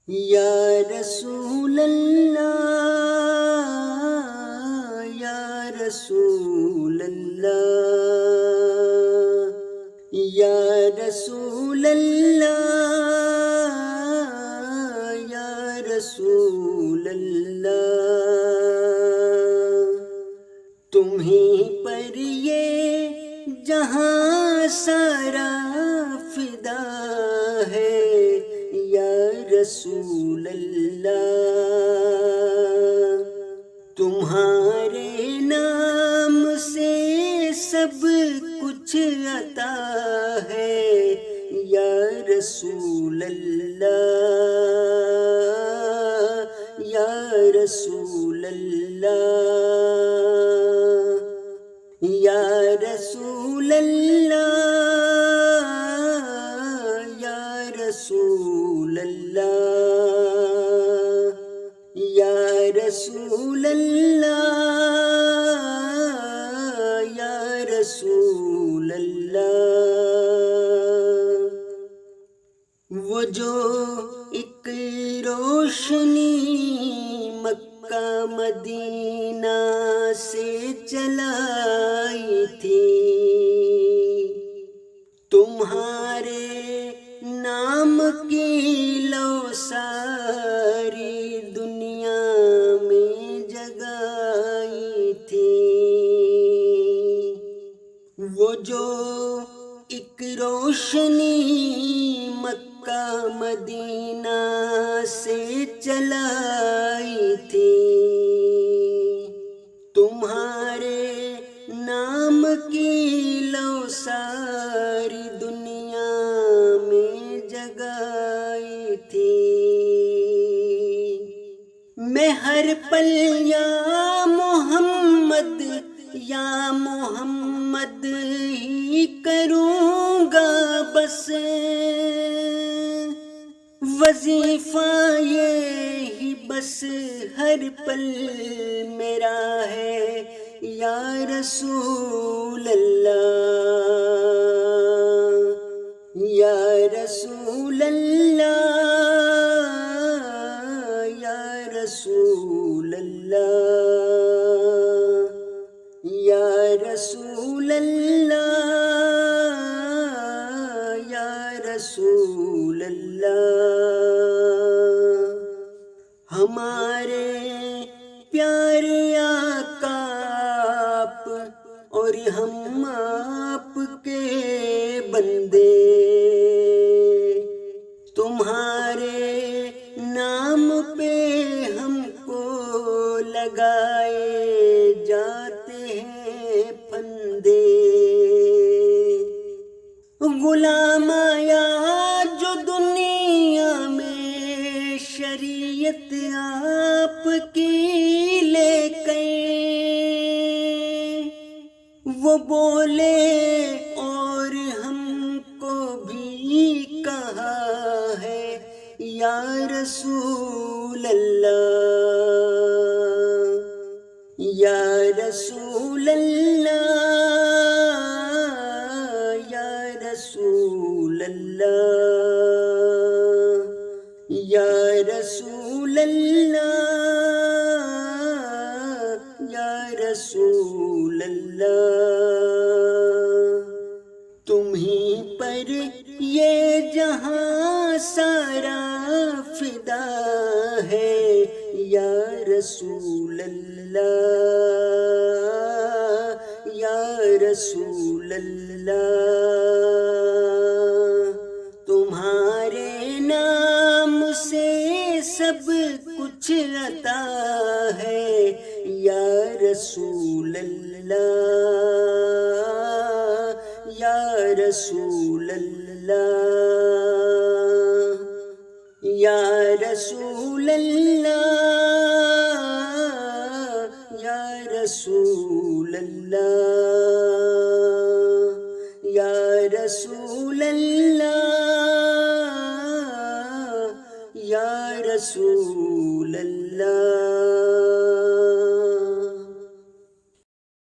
یا رسول اللہ، یا رسول اللہ، یا رسول اللہ، یا رسول اللہ، تمہیں پر یہ جہاں سارا فدا ہے، یا رسول اللہ، تمہارے نام سے سب کچھ عطا ہے، یا رسول اللہ، یا رسول اللہ، یا رسول اللہ، یا رسول اللہ، یا رسول اللہ، یا رسول اللہ، وہ جو ایک روشنی مکہ مدینہ سے چلائی تھی، تمہارے نام کی لو ساری دنیا میں جگائی تھی، وہ جو ایک روشنی مکہ مدینہ سے چلائی تھی، تمہارے نام کی لو ساری دنیا میں جگائی تھی، میں ہر پل یا محمد یا محمد ہی کروں گا بس، وظیفہ یہی بس ہر پل میرا ہے، یا رسول اللہ، یا رسول اللہ، یا رسول اللہ، یا رسول اللہ، یا رسول اللہ، ہمارے پیارے آقا آپ اور ہم آپ کے بندے، تمہارے نام پہ ہم کو لگائے جاتے ہیں پھندے، غلام آیا جو دنیا میں شریعت آپ کی لے کے، وہ بولے اور ہم کو بھی کہا ہے، یا رسول اللہ، یا رسول اللہ، یا رسول اللہ، یا رسول اللہ، یا رسول اللہ، تمہیں پر یہ جہاں سارا فدا ہے، یا رسول اللہ، یا رسول اللہ، تمہارے نام سے سب کچھ عطا ہے، یا رسول اللہ، یا رسول اللہ، یا رسول اللہ، یا رسول اللہ، یا رسول اللہ۔